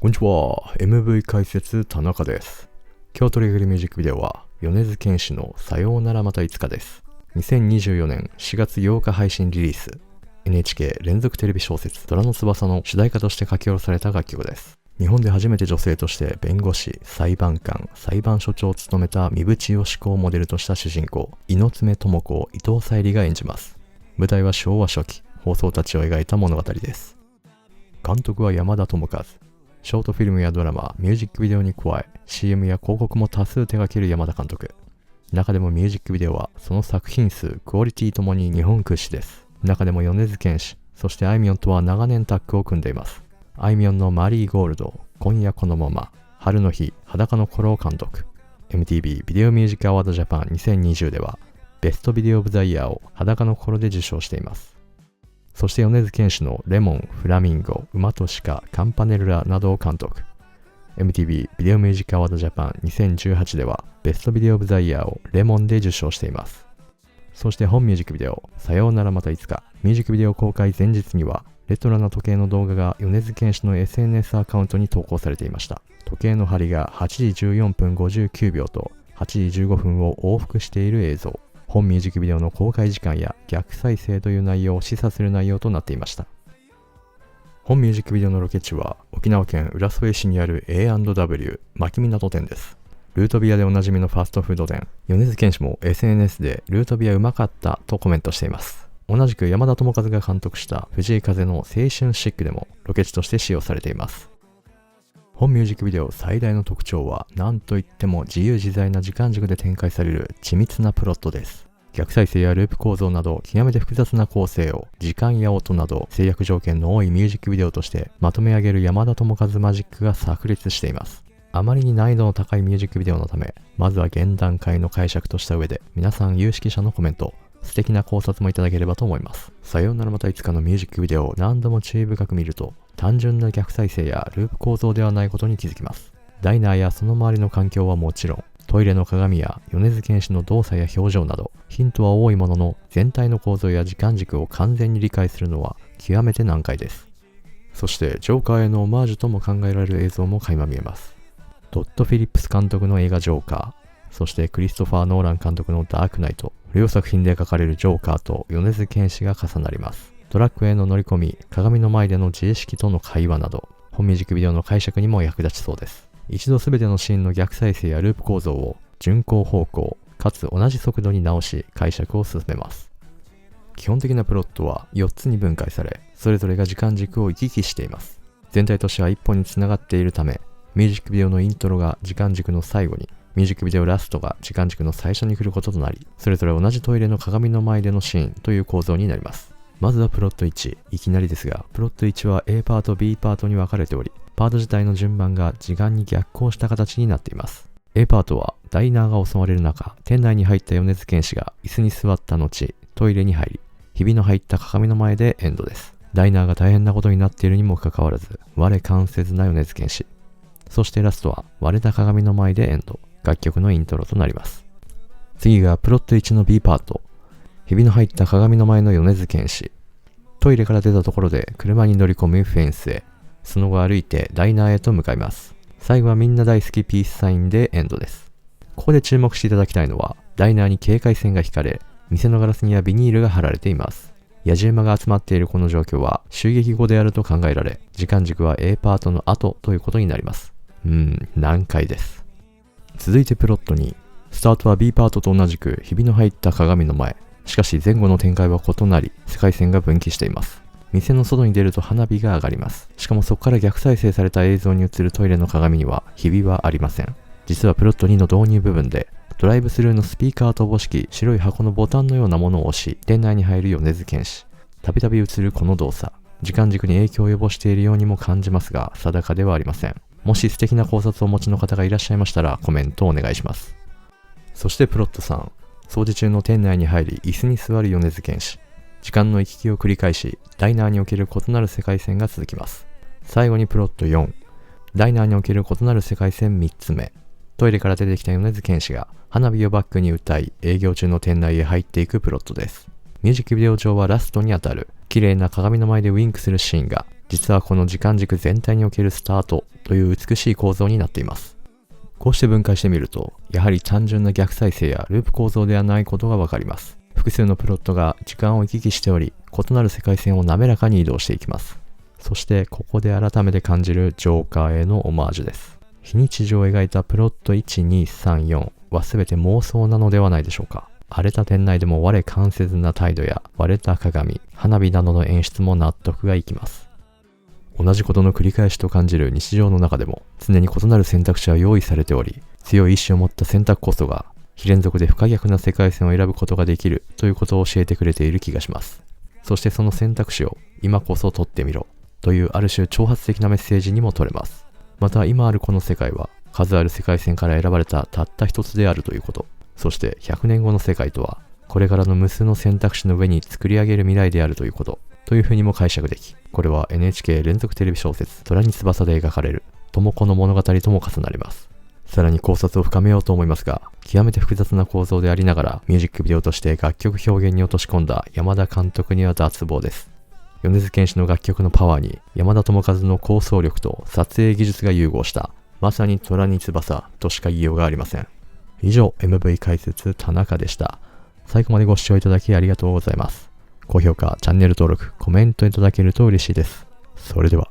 こんにちは。MV 解説田中です。今日取り上げるミュージックビデオは米津玄師のさようならまたいつかです。2024年4月8日配信リリース。NHK 連続テレビ小説虎の翼の主題歌として書き下ろされた楽曲です。日本で初めて女性として弁護士、裁判官、裁判所長を務めた三淵嘉子をモデルとした主人公、猪爪智子を伊藤沙莉が演じます。舞台は昭和初期、放送たちを描いた物語です。監督は山田智和。ショートフィルムやドラマ、ミュージックビデオに加え、CM や広告も多数手掛ける山田監督。中でもミュージックビデオは、その作品数、クオリティともに日本屈指です。中でも米津玄師、そしてあいみょんとは長年タッグを組んでいます。あいみょんのマリーゴールド、今夜このまま、春の日、裸の頃を監督。MTV ビデオミュージックアワードジャパン2020では、ベストビデオオブザイヤーを裸の頃で受賞しています。そして米津玄師のレモン、フラミンゴ、馬と鹿、カンパネルラなどを監督。MTV ビデオミュージックアワードジャパン2018ではベストビデオオブザイヤーをレモンで受賞しています。そして本ミュージックビデオ、さようならまたいつか、ミュージックビデオ公開前日にはレトロな時計の動画が米津玄師の SNS アカウントに投稿されていました。時計の針が8時14分59秒と8時15分を往復している映像。本ミュージックビデオの公開時間や逆再生という内容を示唆する内容となっていました。本ミュージックビデオのロケ地は沖縄県浦添市にある A&W 牧港店です。ルートビアでおなじみのファストフード店。米津玄師も SNS でルートビアうまかったとコメントしています。同じく山田智和が監督した藤井風の青春シックでもロケ地として使用されています。本ミュージックビデオ最大の特徴は何といっても自由自在な時間軸で展開される緻密なプロットです。逆再生やループ構造など極めて複雑な構成を時間や音など制約条件の多いミュージックビデオとしてまとめ上げる山田智和マジックが炸裂しています。あまりに難易度の高いミュージックビデオのため、まずは現段階の解釈とした上で皆さん有識者のコメント、素敵な考察もいただければと思います。さようならまたいつかのミュージックビデオを何度も注意深く見ると単純な逆再生やループ構造ではないことに気づきます。ダイナーやその周りの環境はもちろん、トイレの鏡や米津玄師の動作や表情などヒントは多いものの全体の構造や時間軸を完全に理解するのは極めて難解です。そしてジョーカーへのオマージュとも考えられる映像も垣間見えます。トッド・フィリップス監督の映画ジョーカー、そしてクリストファー・ノーラン監督のダークナイト、両作品で描かれるジョーカーと米津玄師が重なります。トラックへの乗り込み、鏡の前での自意識との会話など、本ミュージックビデオの解釈にも役立ちそうです。一度すべてのシーンの逆再生やループ構造を順行方向、かつ同じ速度に直し解釈を進めます。基本的なプロットは4つに分解され、それぞれが時間軸を行き来しています。全体としては一本につながっているため、ミュージックビデオのイントロが時間軸の最後に、ミュージックビデオラストが時間軸の最初に来ることとなり、それぞれ同じトイレの鏡の前でのシーンという構造になります。まずはプロット1、いきなりですが、プロット1は A パート、B パートに分かれており、パート自体の順番が時間に逆行した形になっています。A パートはダイナーが襲われる中、店内に入った米津玄師が椅子に座った後、トイレに入り、ひびの入った鏡の前でエンドです。ダイナーが大変なことになっているにもかかわらず、我関せずな米津玄師。そしてラストは割れた鏡の前でエンド、楽曲のイントロとなります。次がプロット1の B パート。ひびの入った鏡の前の米津玄師。トイレから出たところで車に乗り込むフェンスへ。その後歩いてダイナーへと向かいます。最後はみんな大好きピースサインでエンドです。ここで注目していただきたいのは、ダイナーに警戒線が引かれ、店のガラスにはビニールが貼られています。野じ馬が集まっているこの状況は襲撃後であると考えられ、時間軸は A パートの後ということになります。難解です。続いてプロット2。スタートは B パートと同じくひびの入った鏡の前。しかし前後の展開は異なり、世界線が分岐しています。店の外に出ると花火が上がります。しかもそこから逆再生された映像に映るトイレの鏡にはひびはありません。実はプロット2の導入部分で、ドライブスルーのスピーカーとおぼしき白い箱のボタンのようなものを押し、店内に入る米津玄師。たびたび映るこの動作。時間軸に影響を及ぼしているようにも感じますが、定かではありません。もし素敵な考察をお持ちの方がいらっしゃいましたらコメントをお願いします。そしてプロット3。掃除中の店内に入り椅子に座る米津玄師。時間の行き来を繰り返し、ダイナーにおける異なる世界線が続きます。最後にプロット4。ダイナーにおける異なる世界線3つ目。トイレから出てきた米津玄師が花火をバックに歌い、営業中の店内へ入っていくプロットです。ミュージックビデオ上はラストにあたる綺麗な鏡の前でウィンクするシーンが実はこの時間軸全体におけるスタートという美しい構造になっています。こうして分解してみると、やはり単純な逆再生やループ構造ではないことがわかります。複数のプロットが時間を行き来しており、異なる世界線を滑らかに移動していきます。そしてここで改めて感じるジョーカーへのオマージュです。非日常を描いたプロット1、2、3、4は全て妄想なのではないでしょうか。荒れた店内でも我関せずな態度や割れた鏡、花火などの演出も納得がいきます。同じことの繰り返しと感じる日常の中でも常に異なる選択肢は用意されており、強い意志を持った選択こそが非連続で不可逆な世界線を選ぶことができるということを教えてくれている気がします。そしてその選択肢を今こそ取ってみろというある種挑発的なメッセージにも取れます。また今あるこの世界は数ある世界線から選ばれたたった一つであるということ。そして100年後の世界とはこれからの無数の選択肢の上に作り上げる未来であるということというふうにも解釈でき、これは NHK 連続テレビ小説虎に翼で描かれる智子の物語とも重なります。さらに考察を深めようと思いますが、極めて複雑な構造でありながらミュージックビデオとして楽曲表現に落とし込んだ山田監督には脱帽です。米津玄師の楽曲のパワーに山田智和の構想力と撮影技術が融合したまさに虎に翼としか言いようがありません。以上 MV 解説田中でした。最後までご視聴いただきありがとうございます。高評価、チャンネル登録、コメントいただけると嬉しいです。それでは。